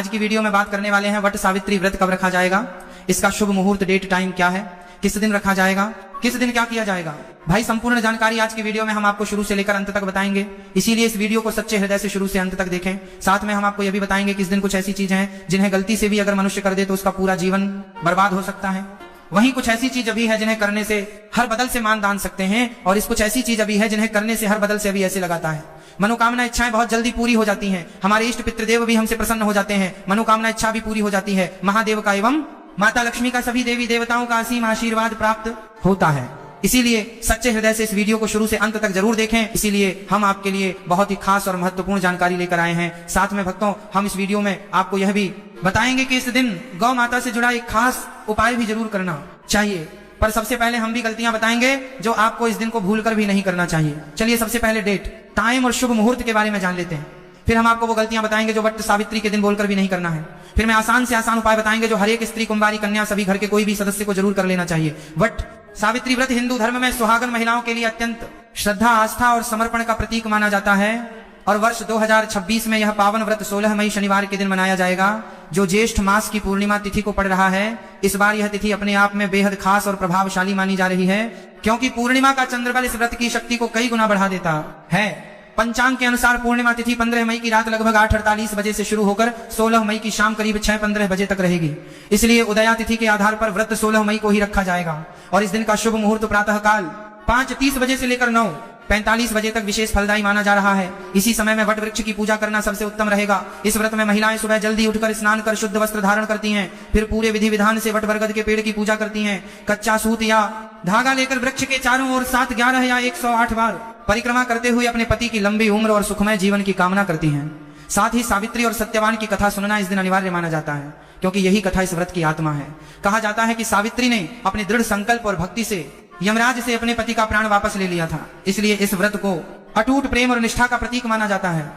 आज की वीडियो में बात करने वाले हैं वट सावित्री व्रत कब रखा जाएगा, इसका शुभ मुहूर्त डेट टाइम क्या है, किस दिन रखा जाएगा, किस दिन क्या किया जाएगा। भाई संपूर्ण जानकारी आज की वीडियो में हम आपको शुरू से लेकर अंत तक बताएंगे, इसीलिए इस वीडियो को सच्चे हृदय से शुरू से अंत तक देखें। साथ में हम आपको यह भी बताएंगे कि इस दिन कुछ ऐसी चीजें हैं जिन्हें गलती से भी अगर मनुष्य कर दे तो उसका पूरा जीवन बर्बाद हो सकता है। वहीं कुछ ऐसी चीज अभी है जिन्हें करने से हर बदल से मान दान सकते हैं, और इस कुछ ऐसी चीज अभी है जिन्हें करने से हर बदल से अभी ऐसे लगाता है। मनोकामना इच्छाएं बहुत जल्दी पूरी हो जाती हैं, हमारे इष्ट पितृदेव भी हमसे प्रसन्न हो जाते हैं, मनोकामना इच्छा भी पूरी हो जाती है, महादेव का एवं माता लक्ष्मी का सभी देवी देवताओं का असीम आशीर्वाद प्राप्त होता है। इसीलिए सच्चे हृदय से इस वीडियो को शुरू से अंत तक जरूर देखें। इसीलिए हम आपके लिए बहुत ही खास और महत्वपूर्ण जानकारी लेकर आए हैं। साथ में भक्तों, हम इस वीडियो में आपको यह भी बताएंगे कि इस दिन गौ माता से जुड़ा एक खास उपाय भी जरूर करना चाहिए। पर सबसे पहले हम भी गलतियां बताएंगे जो आपको इस दिन को भूलकर भी नहीं करना चाहिए। चलिए सबसे पहले डेट, टाइम और शुभ मुहूर्त के बारे में जान लेते हैं। फिर हम आपको वो गलतियां बताएंगे जो वट सावित्री के दिन बोलकर भी नहीं करना है। फिर मैं आसान से आसान उपाय बताएंगे जो हर एक स्त्री, कुंवारी, कन्या, सभी घर के कोई भी सदस्य को जरूर कर लेना चाहिए। वट सावित्री व्रत हिंदू धर्म में सुहागन महिलाओं के लिए अत्यंत श्रद्धा, आस्था और समर्पण का प्रतीक माना जाता है, और वर्ष 2026 में यह पावन व्रत 16 मई शनिवार के दिन मनाया जाएगा, जो ज्येष्ठ मास की पूर्णिमा तिथि को पड़ रहा है। इस बार यह तिथि अपने आप में बेहद खास और प्रभावशाली मानी जा रही है, क्योंकि पूर्णिमा का चंद्रबल इस व्रत की शक्ति को कई गुना बढ़ा देता है। पंचांग के अनुसार पूर्णिमा तिथि 15 मई की रात लगभग 8:48 बजे से शुरू होकर 16 मई की शाम करीब 6:15 बजे तक रहेगी। इसलिए उदया तिथि के आधार पर व्रत 16 मई को ही रखा जाएगा, और इस दिन का शुभ मुहूर्त प्रातः काल 5:30 बजे से लेकर 9:45 बजे तक विशेष फलदायी माना जा रहा है। इसी समय में वट वृक्ष की पूजा करना सबसे उत्तम रहेगा। इस व्रत में महिलाएं सुबह जल्दी उठकर स्नान कर शुद्ध वस्त्र धारण करती हैं, फिर पूरे विधि विधान से वट बरगद के पेड़ की पूजा करती हैं। कच्चा सूत या धागा लेकर वृक्ष के चारों ओर 7, 11 या 108 बार परिक्रमा करते हुए अपने पति की लंबी उम्र और सुखमय जीवन की कामना करती हैं। साथ ही सावित्री और सत्यवान की कथा सुनना इस दिन अनिवार्य माना जाता है, क्योंकि यही कथा इस व्रत की आत्मा है। कहा जाता है कि सावित्री ने अपने दृढ़ संकल्प और भक्ति से यमराज से अपने पति का प्राण वापस ले लिया था, इसलिए इस व्रत को अटूट प्रेम और निष्ठा का प्रतीक माना जाता है।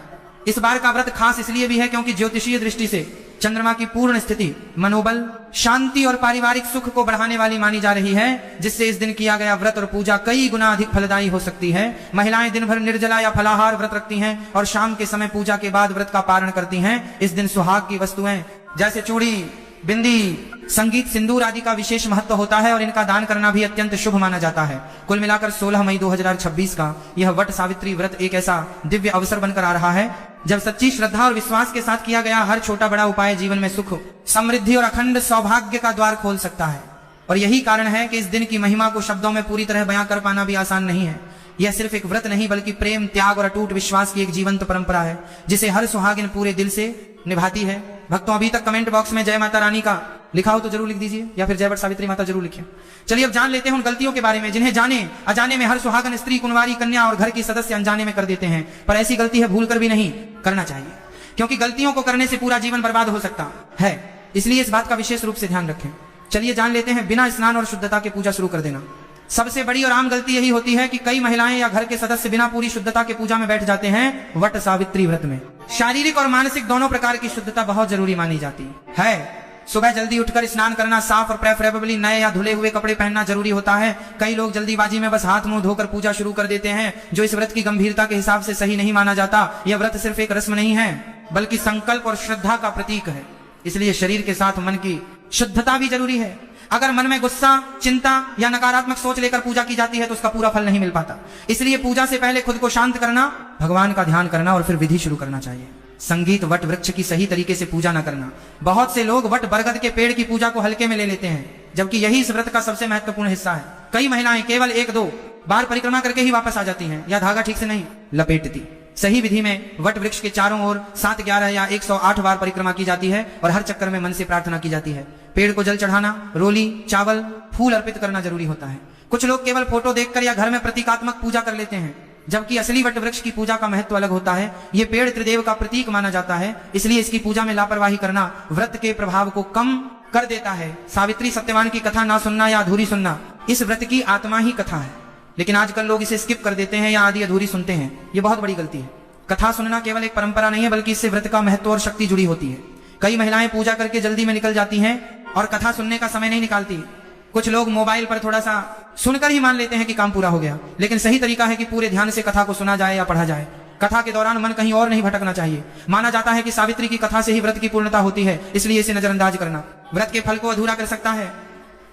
इस बार का व्रत खास इसलिए भी है क्योंकि ज्योतिषीय दृष्टि से चंद्रमा की पूर्ण स्थिति मनोबल, शांति और पारिवारिक सुख को बढ़ाने वाली मानी जा रही है, जिससे इस दिन किया गया व्रत और पूजा कई गुना अधिक फलदायी हो सकती है। महिलाएं दिन भर निर्जला या फलाहार व्रत रखती हैं और शाम के समय पूजा के बाद व्रत का पारण करती हैं। इस दिन सुहाग की वस्तुएं जैसे चूड़ी, बिंदी, संगीत, सिंदूर आदि का विशेष महत्व होता है, और इनका दान करना भी अत्यंत शुभ माना जाता है। कुल मिलाकर 16 मई 2026 का यह वट सावित्री व्रत एक ऐसा दिव्य अवसर बनकर आ रहा है जब सच्ची श्रद्धा और विश्वास के साथ किया गया हर छोटा बड़ा उपाय जीवन में सुख, समृद्धि और अखंड सौभाग्य का द्वार खोल सकता है। और यही कारण है कि इस दिन की महिमा को शब्दों में पूरी तरह बयां कर पाना भी आसान नहीं है। यह सिर्फ एक व्रत नहीं बल्कि प्रेम, त्याग और अटूट विश्वास की एक जीवंत परंपरा है, जिसे हर सुहागिन पूरे दिल से निभाती है। भक्तों, अभी तक कमेंट बॉक्स में जय माता रानी का लिखा हो तो जरूर लिख दीजिए, या फिर जय वट सावित्री माता जरूर लिखिए। चलिए अब जान लेते हैं उन गलतियों के बारे में जिन्हें जाने अजाने में हर सुहागन स्त्री, कुंवारी, कन्या और घर की सदस्य अनजाने में कर देते हैं। पर ऐसी गलती है भूल कर भी नहीं करना चाहिए, क्योंकि गलतियों को करने से पूरा जीवन बर्बाद हो सकता है। इसलिए इस बात का विशेष रूप से ध्यान रखें। चलिए जान लेते हैं बिना स्नान और शुद्धता के पूजा शुरू कर देना। सबसे बड़ी और आम गलती यही होती है कि कई महिलाएं या घर के सदस्य बिना पूरी शुद्धता के पूजा में बैठ जाते हैं। वट सावित्री व्रत में शारीरिक और मानसिक दोनों प्रकार की शुद्धता बहुत जरूरी मानी जाती है। सुबह जल्दी उठकर स्नान करना, साफ और प्रेफरेबली नए या धुले हुए कपड़े पहनना जरूरी होता है। कई लोग जल्दीबाजी में बस हाथ मुंह धोकर पूजा शुरू कर देते हैं, जो इस व्रत की गंभीरता के हिसाब से सही नहीं माना जाता। यह व्रत सिर्फ एक रस्म नहीं है बल्कि संकल्प और श्रद्धा का प्रतीक है, इसलिए शरीर के साथ मन की शुद्धता भी जरूरी है। अगर मन में गुस्सा, चिंता या नकारात्मक सोच लेकर पूजा की जाती है तो उसका पूरा फल नहीं मिल पाता। इसलिए पूजा से पहले खुद को शांत करना, भगवान का ध्यान करना और फिर विधि शुरू करना चाहिए। संगीत, वट वृक्ष की सही तरीके से पूजा न करना। बहुत से लोग वट बरगद के पेड़ की पूजा को हल्के में ले लेते हैं, जबकि यही इस व्रत का सबसे महत्वपूर्ण हिस्सा है। कई महिलाएं केवल 1-2 बार परिक्रमा करके ही वापस आ जाती हैं, या धागा ठीक से नहीं लपेटती। सही विधि में वट वृक्ष के चारों ओर 7, 11 या 108 बार परिक्रमा की जाती है, और हर चक्कर में मन से प्रार्थना की जाती है। पेड़ को जल चढ़ाना, रोली, चावल, फूल अर्पित करना जरूरी होता है। कुछ लोग केवल फोटो देखकर या घर में प्रतीकात्मक पूजा कर लेते हैं, जबकि असली वट वृक्ष की पूजा का महत्व अलग होता है। ये पेड़ त्रिदेव का प्रतीक माना जाता है, इसलिए इसकी पूजा में लापरवाही करना व्रत के प्रभाव को कम कर देता है। सावित्री सत्यवान की कथा ना सुनना या अधूरी सुनना इस व्रत की आत्मा ही कथा है, लेकिन आजकल लोग इसे स्किप कर देते हैं या आधी अधूरी सुनते हैं। ये बहुत बड़ी गलती है। कथा सुनना केवल एक परंपरा नहीं है, बल्कि इससे व्रत का महत्व और शक्ति जुड़ी होती है। कई महिलाएं पूजा करके जल्दी में निकल जाती हैं और कथा सुनने का समय नहीं निकालती। कुछ लोग मोबाइल पर थोड़ा सा सुनकर ही मान लेते हैं कि काम पूरा हो गया, लेकिन सही तरीका है कि पूरे ध्यान से कथा को सुना जाए या पढ़ा जाए। कथा के दौरान मन कहीं और नहीं भटकना चाहिए। माना जाता है कि सावित्री की कथा से ही व्रत की पूर्णता होती है, इसलिए इसे नजरअंदाज करना व्रत के फल को अधूरा कर सकता है।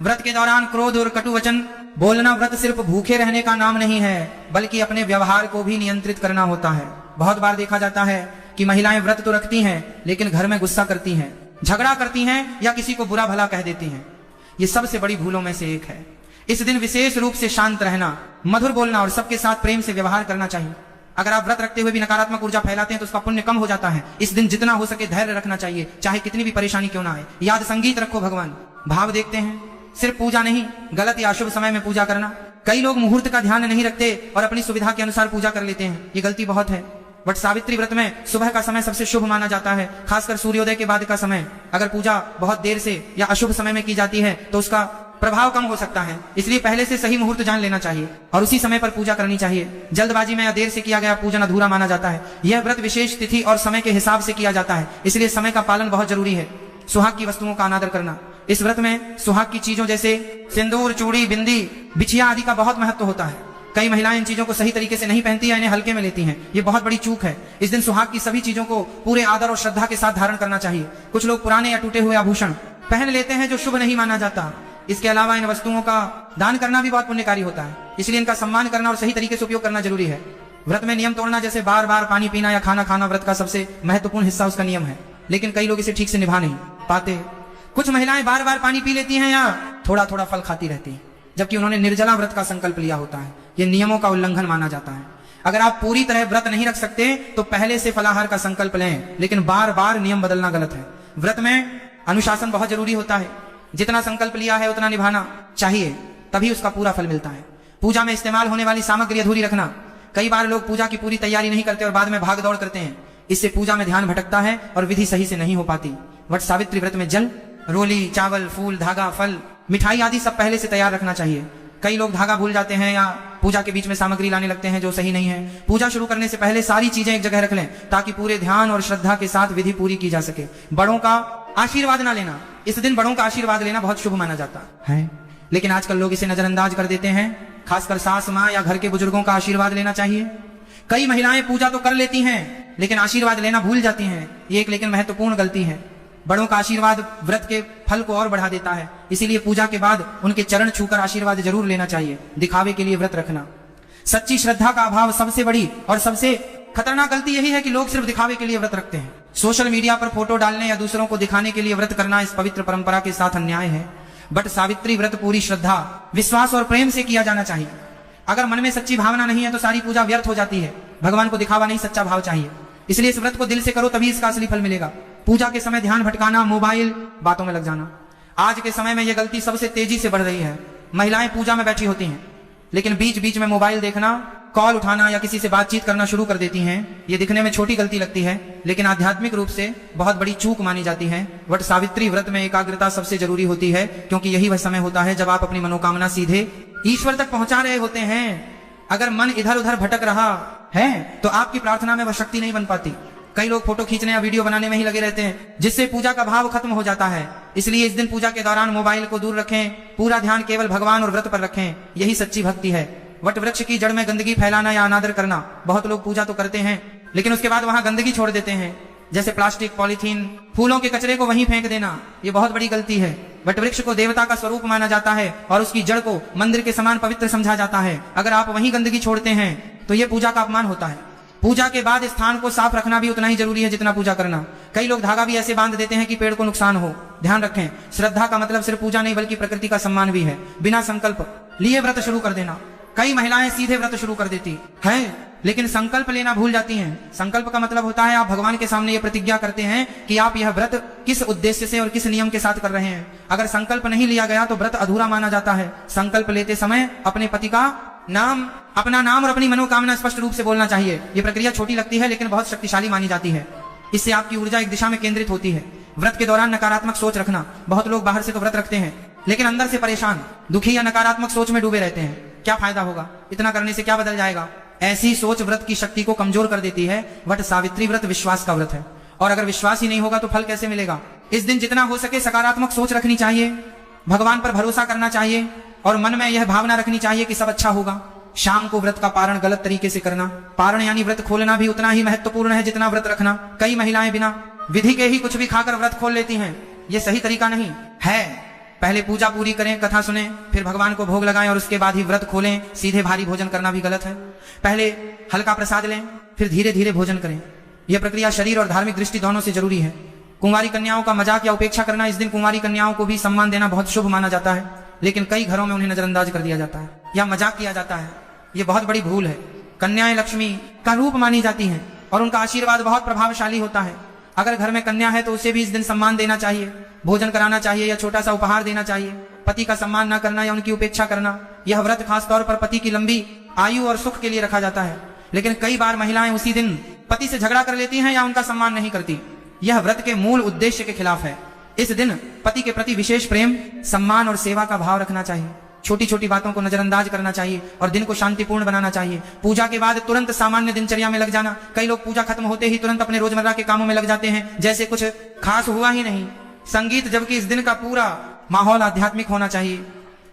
व्रत के दौरान क्रोध और कटु वचन बोलना व्रत सिर्फ भूखे रहने का नाम नहीं है, बल्कि अपने व्यवहार को भी नियंत्रित करना होता है। बहुत बार देखा जाता है कि महिलाएं व्रत तो रखती हैं, लेकिन घर में गुस्सा करती हैं, झगड़ा करती हैं या किसी को बुरा भला कह देती हैं। ये सबसे बड़ी भूलों में से एक है। इस दिन विशेष रूप से शांत रहना, मधुर बोलना और सबके साथ प्रेम से व्यवहार करना चाहिए। अगर आप व्रत रखते हुए भी नकारात्मक ऊर्जा फैलाते हैं तो उसका पुण्य कम हो जाता है। इस दिन जितना हो सके धैर्य रखना चाहिए, चाहे कितनी भी परेशानी क्यों ना आए। याद संगीत रखो, भगवान भाव देखते हैं। सिर्फ पूजा नहीं, गलत या अशुभ समय में पूजा करना। कई लोग मुहूर्त का ध्यान नहीं रखते और अपनी सुविधा के अनुसार पूजा कर लेते हैं, ये गलती बहुत है। बट सावित्री व्रत में सुबह का समय सबसे शुभ माना जाता है, खासकर सूर्योदय के बाद का समय। अगर पूजा बहुत देर से या अशुभ समय में की जाती है तो उसका प्रभाव कम हो सकता है, इसलिए पहले से सही मुहूर्त जान लेना चाहिए और उसी समय पर पूजा करनी चाहिए। जल्दबाजी में या देर से किया गया पूजन अधूरा माना जाता है। यह व्रत विशेष तिथि और समय के हिसाब से किया जाता है, इसलिए समय का पालन बहुत जरूरी है। सुहाग की वस्तुओं का अनादर करना, इस व्रत में सुहाग की चीजों जैसे सिंदूर, चूड़ी, बिंदी, बिछिया आदि का बहुत महत्व होता है। कई महिलाएं इन चीजों को सही तरीके से नहीं पहनती या इन्हें हल्के में लेती हैं, ये बहुत बड़ी चूक है। इस दिन सुहाग की सभी चीजों को पूरे आदर और श्रद्धा के साथ धारण करना चाहिए। कुछ लोग पुराने या टूटे हुए आभूषण पहन लेते हैं जो शुभ नहीं माना जाता। इसके अलावा इन वस्तुओं का दान करना भी बहुत पुण्यकारी होता है, इसलिए इनका सम्मान करना और सही तरीके से उपयोग करना जरूरी है। व्रत में नियम तोड़ना जैसे बार बार पानी पीना या खाना खाना व्रत का सबसे महत्वपूर्ण हिस्सा उसका नियम है, लेकिन कई लोग इसे ठीक से निभा नहीं पाते। कुछ महिलाएं बार बार पानी पी लेती हैं या थोड़ा थोड़ा फल खाती रहती हैं, जबकि उन्होंने निर्जला व्रत का संकल्प लिया होता है। यह नियमों का उल्लंघन माना जाता है। अगर आप पूरी तरह व्रत नहीं रख सकते तो पहले से फलाहार का संकल्प लें, लेकिन बार बार नियम बदलना गलत है। व्रत में अनुशासन बहुत जरूरी होता है। जितना संकल्प लिया है उतना निभाना चाहिए, तभी उसका पूरा फल मिलता है। पूजा में इस्तेमाल होने वाली सामग्री अधूरी रखना, कई बार लोग पूजा की पूरी तैयारी नहीं करते और बाद में भाग दौड़ करते हैं, इससे पूजा में ध्यान भटकता है और विधि सही से नहीं हो पाती। वट सावित्री व्रत में जल, रोली, चावल, फूल, धागा, फल, मिठाई आदि सब पहले से तैयार रखना चाहिए। कई लोग धागा भूल जाते हैं या पूजा के बीच में सामग्री लाने लगते हैं, जो सही नहीं है। पूजा शुरू करने से पहले सारी चीजें एक जगह रख लें ताकि पूरे ध्यान और श्रद्धा के साथ विधि पूरी की जा सके। बड़ों का आशीर्वाद ना लेना, इस दिन बड़ों का आशीर्वाद लेना बहुत शुभ माना जाता है, लेकिन आजकल लोग इसे नजरअंदाज कर देते हैं। खासकर सास, माँ या घर के बुजुर्गों का आशीर्वाद लेना चाहिए। कई महिलाएं पूजा तो कर लेती हैं लेकिन आशीर्वाद लेना भूल जाती हैं, ये एक लेकिन महत्वपूर्ण गलती है। बड़ों का आशीर्वाद व्रत के फल को और बढ़ा देता है, इसीलिए पूजा के बाद उनके चरण छूकर आशीर्वाद जरूर लेना चाहिए। दिखावे के लिए व्रत रखना, सच्ची श्रद्धा का अभाव सबसे बड़ी और सबसे खतरनाक गलती यही है कि लोग सिर्फ दिखावे के लिए व्रत रखते हैं। सोशल मीडिया पर फोटो डालने या दूसरों को दिखाने के लिए व्रत करना इस पवित्र परंपरा के साथ अन्याय है। बट सावित्री व्रत पूरी श्रद्धा, विश्वास और प्रेम से किया जाना चाहिए। अगर मन में सच्ची भावना नहीं है तो सारी पूजा व्यर्थ हो जाती है। भगवान को दिखावा नहीं, सच्चा भाव चाहिए, इसलिए इस व्रत को दिल से करो, तभी इसका असली फल मिलेगा। पूजा के समय ध्यान भटकाना, मोबाइल, बातों में लग जाना, आज के समय में यह गलती सबसे तेजी से बढ़ रही है। महिलाएं पूजा में बैठी होती हैं लेकिन बीच बीच में मोबाइल देखना, कॉल उठाना या किसी से बातचीत करना शुरू कर देती हैं। ये दिखने में छोटी गलती लगती है लेकिन आध्यात्मिक रूप से बहुत बड़ी चूक मानी जाती है। वट सावित्री व्रत में एकाग्रता सबसे जरूरी होती है, क्योंकि यही वह समय होता है जब आप अपनी मनोकामना सीधे ईश्वर तक पहुंचा रहे होते हैं। अगर मन इधर उधर भटक रहा है तो आपकी प्रार्थना में वह शक्ति नहीं बन पाती। कई लोग फोटो खींचने या वीडियो बनाने में ही लगे रहते हैं, जिससे पूजा का भाव खत्म हो जाता है। इसलिए इस दिन पूजा के दौरान मोबाइल को दूर रखें, पूरा ध्यान केवल भगवान और व्रत पर रखें, यही सच्ची भक्ति है। वट वृक्ष की जड़ में गंदगी फैलाना या अनादर करना, बहुत लोग पूजा तो करते हैं लेकिन उसके बाद वहां गंदगी छोड़ देते हैं, जैसे प्लास्टिक, पॉलीथीन, फूलों के कचरे को वहीं फेंक देना, ये बहुत बड़ी गलती है। वट वृक्ष को देवता का स्वरूप माना जाता है और उसकी जड़ को मंदिर के समान पवित्र समझा जाता है। अगर आप वहीं गंदगी छोड़ते हैं तो ये पूजा का अपमान होता है। पूजा के बाद स्थान को साफ रखना भी उतना ही जरूरी है जितना पूजा करना। कई लोग धागा भी ऐसे बांध देते हैं कि पेड़ को नुकसान हो। ध्यान रखें, श्रद्धा का मतलब सिर्फ पूजा नहीं बल्कि प्रकृति का सम्मान भी है। बिना संकल्प लिए व्रत शुरू कर देना, कई महिलाएं सीधे व्रत शुरू कर देती हैं लेकिन संकल्प लेना भूल जाती हैं। संकल्प का मतलब होता है आप भगवान के सामने ये प्रतिज्ञा करते हैं कि आप यह व्रत किस उद्देश्य से और किस नियम के साथ कर रहे हैं। अगर संकल्प नहीं लिया गया तो व्रत अधूरा माना जाता है। संकल्प लेते समय अपने पति का नाम, अपना नाम और अपनी मनोकामना स्पष्ट रूप से बोलना चाहिए। ये प्रक्रिया छोटी लगती है लेकिन बहुत शक्तिशाली मानी जाती है। इससे आपकी ऊर्जा एक दिशा में केंद्रित होती है। व्रत के दौरान नकारात्मक सोच रखना, बहुत लोग बाहर से तो व्रत रखते हैं लेकिन अंदर से परेशान, दुखी या नकारात्मक सोच में डूबे रहते हैं। क्या फायदा होगा, इतना करने से क्या बदल जाएगा, ऐसी सोच व्रत की शक्ति को कमजोर कर देती है। वट सावित्री व्रत विश्वास का व्रत है और अगर विश्वास ही नहीं होगा तो फल कैसे मिलेगा। इस दिन जितना हो सके सकारात्मक सोच रखनी चाहिए, भगवान पर भरोसा करना चाहिए और मन में यह भावना रखनी चाहिए कि सब अच्छा होगा। शाम को व्रत का पारण गलत तरीके से करना। पारण यानी व्रत खोलना भी उतना ही महत्वपूर्ण है जितना व्रत रखना। कई महिलाएं बिना विधि के ही कुछ भी खाकर व्रत खोल लेती हैं। ये सही तरीका नहीं है। पहले पूजा पूरी करें, कथा सुने, फिर भगवान को भोग लगाएं और उसके बाद ही व्रत खोलें। सीधे भारी भोजन करना भी गलत है। पहले हल्का प्रसाद लें, फिर धीरे धीरे भोजन करें। यह प्रक्रिया शरीर और धार्मिक दृष्टि दोनों से जरूरी है। कुंवारी कन्याओं का मजाक या उपेक्षा करना, इस दिन कुंवारी कन्याओं को भी सम्मान देना बहुत शुभ माना जाता है, लेकिन कई घरों में उन्हें नजरअंदाज कर दिया जाता है या मजाक किया जाता है। यह बहुत बड़ी भूल है। कन्याएं लक्ष्मी का रूप मानी जाती हैं और उनका आशीर्वाद बहुत प्रभावशाली होता है। अगर घर में कन्या है तो उसे भी इस दिन सम्मान देना चाहिए, भोजन कराना चाहिए या छोटा सा उपहार देना चाहिए। पति का सम्मान न करना या उनकी उपेक्षा करना, यह व्रत खासतौर पर पति की लंबी आयु और सुख के लिए रखा जाता है। लेकिन कई बार महिलाएं उसी दिन पति से झगड़ा कर लेती हैं या उनका सम्मान नहीं करती। यह व्रत के मूल उद्देश्य के खिलाफ है। इस दिन पति के प्रति विशेष प्रेम, सम्मान और सेवा का भाव रखना चाहिए। छोटी छोटी बातों को नजरअंदाज करना चाहिए और दिन को शांतिपूर्ण बनाना चाहिए। पूजा के बाद तुरंत सामान्य दिनचर्या में लग जाना। कई लोग पूजा खत्म होते ही तुरंत अपने रोजमर्रा के कामों में लग जाते हैं, जैसे कुछ खास हुआ ही नहीं। संगीत, जबकि इस दिन का पूरा माहौल आध्यात्मिक होना चाहिए।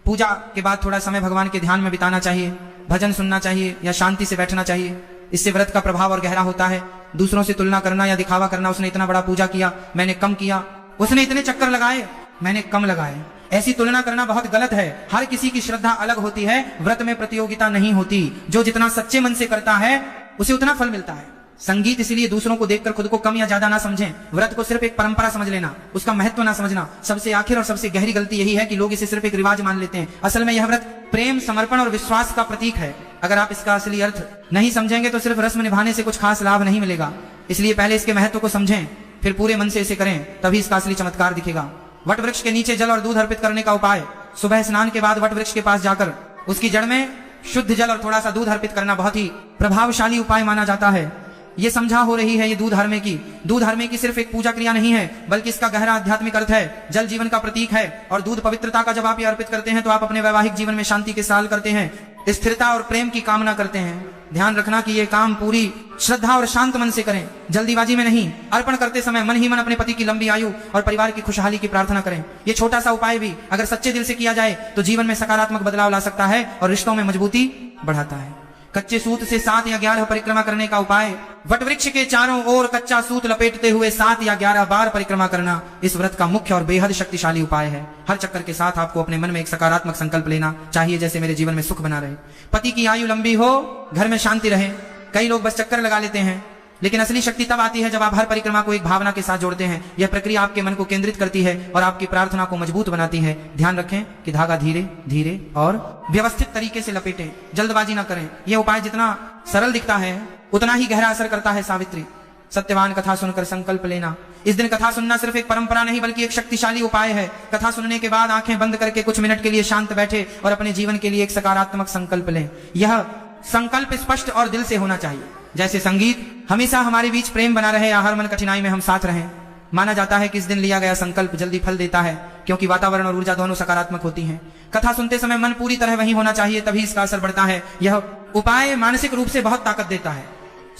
पूजा के बाद थोड़ा समय भगवान के ध्यान में बिताना चाहिए, भजन सुनना चाहिए या शांति से बैठना चाहिए। इससे व्रत का प्रभाव और गहरा होता है। दूसरों से तुलना करना या दिखावा करना, उसने इतना बड़ा पूजा किया, मैंने कम किया, उसने इतने चक्कर लगाए, मैंने कम लगाए, ऐसी तुलना करना बहुत गलत है। हर किसी की श्रद्धा अलग होती है। व्रत में प्रतियोगिता नहीं होती। जो जितना सच्चे मन से करता है उसे उतना फल मिलता है। संगीत इसलिए दूसरों को देखकर खुद को कम या ज्यादा ना समझें। व्रत को सिर्फ एक परंपरा समझ लेना, उसका महत्व ना समझना, सबसे आखिर और सबसे गहरी गलती यही है कि लोग इसे सिर्फ एक रिवाज मान लेते हैं। असल में यह व्रत प्रेम, समर्पण और विश्वास का प्रतीक है। अगर आप इसका असली अर्थ नहीं समझेंगे तो सिर्फ रस्म निभाने से कुछ खास लाभ नहीं मिलेगा। इसलिए पहले इसके महत्व को समझें, फिर पूरे मन से इसे करें, तभी इसका असली चमत्कार दिखेगा। वट वृक्ष के नीचे जल और दूध अर्पित करने का उपाय। सुबह स्नान के बाद वट वृक्ष के पास जाकर उसकी जड़ में शुद्ध जल और थोड़ा सा दूध अर्पित करना बहुत ही प्रभावशाली उपाय माना जाता है। ये समझा हो रही है, ये दूध हरमे की। दूध हरमे की सिर्फ एक पूजा क्रिया नहीं है, बल्कि इसका गहरा आध्यात्मिक अर्थ है। जल जीवन का प्रतीक है और दूध पवित्रता का। जब आप ये अर्पित करते हैं तो आप अपने वैवाहिक जीवन में शांति के साल करते हैं, स्थिरता और प्रेम की कामना करते हैं। ध्यान रखना कि ये काम पूरी श्रद्धा और शांत मन से करें, जल्दीबाजी में नहीं। अर्पण करते समय मन ही मन अपने पति की लंबी आयु और परिवार की खुशहाली की प्रार्थना करें। ये छोटा सा उपाय भी अगर सच्चे दिल से किया जाए तो जीवन में सकारात्मक बदलाव ला सकता है और रिश्तों में मजबूती बढ़ाता है। कच्चे सूत से 7 या 11 परिक्रमा करने का उपाय। वटवृक्ष के चारों ओर कच्चा सूत लपेटते हुए 7 या 11 बार परिक्रमा करना इस व्रत का मुख्य और बेहद शक्तिशाली उपाय है। हर चक्कर के साथ आपको अपने मन में एक सकारात्मक संकल्प लेना चाहिए, जैसे मेरे जीवन में सुख बना रहे, पति की आयु लंबी हो, घर में शांति रहे। कई लोग बस चक्कर लगा लेते हैं, लेकिन असली शक्ति तब आती है जब आप हर परिक्रमा को एक भावना के साथ जोड़ते हैं। यह प्रक्रिया आपके मन को केंद्रित करती है और आपकी प्रार्थना को मजबूत बनाती है। ध्यान रखें कि धागा धीरे धीरे और व्यवस्थित तरीके से लपेटें, जल्दबाजी ना करें। यह उपाय जितना सरल दिखता है उतना ही गहरा असर करता है। सावित्री, सत्यवान कथा सुनकर संकल्प लेना। इस दिन कथा सुनना सिर्फ एक परंपरा नहीं बल्कि एक शक्तिशाली उपाय है। कथा सुनने के बाद आंखें बंद करके कुछ मिनट के लिए शांत बैठे और अपने जीवन के लिए एक सकारात्मक संकल्प लें। यह संकल्प स्पष्ट और दिल से होना चाहिए। जैसे संगीत, हमेशा हमारे बीच प्रेम बना रहे या हर मन कठिनाई में हम साथ रहें। माना जाता है कि इस दिन लिया गया संकल्प जल्दी फल देता है, क्योंकि वातावरण और ऊर्जा दोनों सकारात्मक होती हैं। कथा सुनते समय मन पूरी तरह वहीं होना चाहिए, तभी इसका असर बढ़ता है। यह उपाय मानसिक रूप से बहुत ताकत देता है।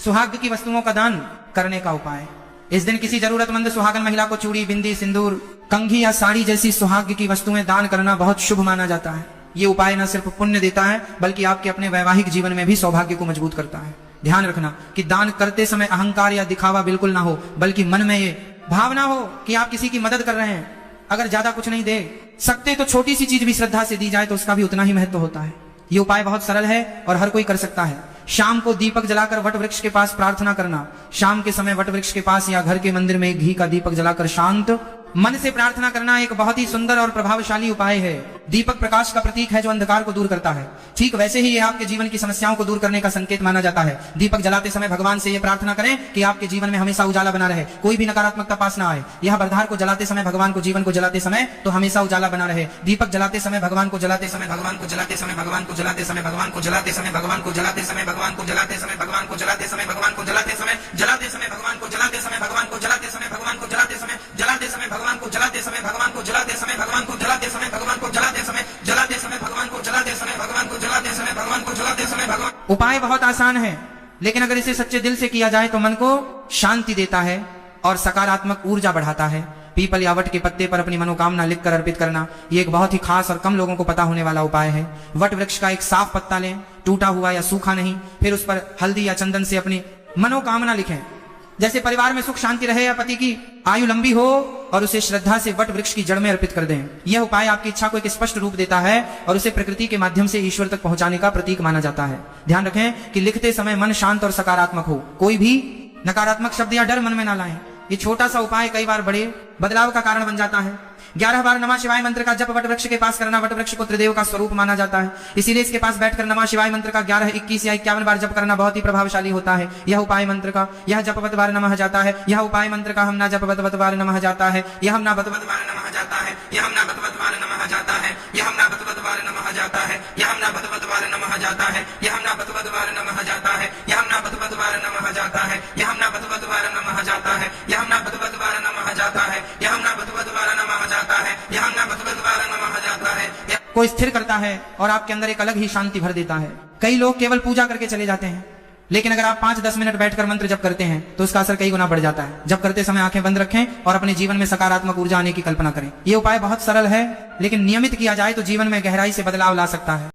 सुहाग की वस्तुओं का दान करने का उपाय। इस दिन किसी जरूरतमंद सुहागन महिला को चूड़ी, बिंदी, सिंदूर, कंघी या साड़ी जैसी सुहाग की वस्तुएं दान करना बहुत शुभ माना जाता है। ये उपाय न सिर्फ पुण्य देता है बल्कि आपके अपने वैवाहिक जीवन में भी सौभाग्य को मजबूत करता है। ध्यान रखना कि दान करते समय अहंकार या दिखावा बिल्कुल ना हो, बल्कि मन में ये भावना हो कि आप किसी की मदद कर रहे हैं। अगर ज्यादा कुछ नहीं दे सकते तो छोटी सी चीज भी श्रद्धा से दी जाए तो उसका भी उतना ही महत्व होता है। ये उपाय बहुत सरल है और हर कोई कर सकता है। शाम को दीपक जलाकर वट वृक्ष के पास प्रार्थना करना। शाम के समय वट वृक्ष के पास या घर के मंदिर में घी का दीपक जलाकर शांत मन से प्रार्थना करना एक बहुत ही सुंदर और प्रभावशाली उपाय है। दीपक प्रकाश का प्रतीक है जो अंधकार को दूर करता है। ठीक वैसे ही यह आपके जीवन की समस्याओं को दूर करने का संकेत माना जाता है। दीपक जलाते समय भगवान से यह प्रार्थना करें कि आपके जीवन में हमेशा उजाला बना रहे, कोई भी नकारात्मकता पास ना आए। यह बरधार को जलाते समय भगवान को जीवन को जलाते समय तो हमेशा उजाला बना रहे। दीपक जलाते समय भगवान को जलाते समय भगवान को जलाते समय भगवान को जलाते समय भगवान को जलाते समय भगवान को जलाते समय भगवान को जलाते समय भगवान को जलाते समय भगवान को जलाते समय जलाते समय भगवान को जलाते समय भगवान को जलाते समय भगवान को जलाते समय जलाते समय भगवान को जलाते समय भगवान को जलाते समय भगवान को जलाते समय भगवान को जलाते समय जलाते समय भगवान को जलाते समय भगवान को जलाते समय भगवान को जलाते समय भगवान। उपाय बहुत आसान है, लेकिन अगर इसे सच्चे दिल से किया जाए तो मन को शांति देता है और सकारात्मक ऊर्जा बढ़ाता है। पीपल या वट के पत्ते पर अपनी मनोकामना लिखकर अर्पित करना, ये एक बहुत ही खास और कम लोगों को पता होने वाला उपाय है। वट वृक्ष का एक साफ पत्ता लें, टूटा हुआ या सूखा नहीं, फिर उस पर हल्दी या चंदन से अपनी मनोकामना लिखें, जैसे परिवार में सुख शांति रहे या पति की आयु लंबी हो, और उसे श्रद्धा से वट वृक्ष की जड़ में अर्पित कर दें। यह उपाय आपकी इच्छा को एक स्पष्ट रूप देता है और उसे प्रकृति के माध्यम से ईश्वर तक पहुंचाने का प्रतीक माना जाता है। ध्यान रखें कि लिखते समय मन शांत और सकारात्मक हो, कोई भी नकारात्मक शब्द या डर मन में ना लाएं। ये छोटा सा उपाय कई बार बड़े बदलाव का कारण बन जाता है। 11 बार नमः शिवाय मंत्र का जप वट वृक्ष के पास करना। वट वृक्ष को त्रिदेव का स्वरूप माना जाता है, इसीलिए इसके पास बैठकर नमः शिवाय मंत्र का 11, 21 या 51 बार जप करना बहुत ही प्रभावशाली होता है। यह उपाय मंत्र का यह जपवत बार नमः जाता है, यह उपाय मंत्र का हम ना जपवत बार नमः जाता है, यह हम ना बतवत बार नमः जाता है, यह हम ना बतवत बार नमः जाता है, यह हम ना बतवत बार नमः जाता है, यह हम ना बतवत बार नमः जाता है, यह हम ना बतवत बार नमः जाता है, यह हम ना बतवत बार नमः जाता है, यह हम ना बतवत बार नमः जाता है, यह हम ना बतवत बार नमः जाता है, यह हम ना बतवत बार नमः जाता है, यह हम ना बतवत बार नमः जाता है। को स्थिर करता है और आपके अंदर एक अलग ही शांति भर देता है। कई लोग केवल पूजा करके चले जाते हैं, लेकिन अगर आप 5-10 मिनट बैठकर मंत्र जप करते हैं तो उसका असर कई गुना बढ़ जाता है। जब करते समय आंखें बंद रखें और अपने जीवन में सकारात्मक ऊर्जा आने की कल्पना करें। यह उपाय बहुत सरल है, लेकिन नियमित किया जाए तो जीवन में गहराई से बदलाव ला सकता है।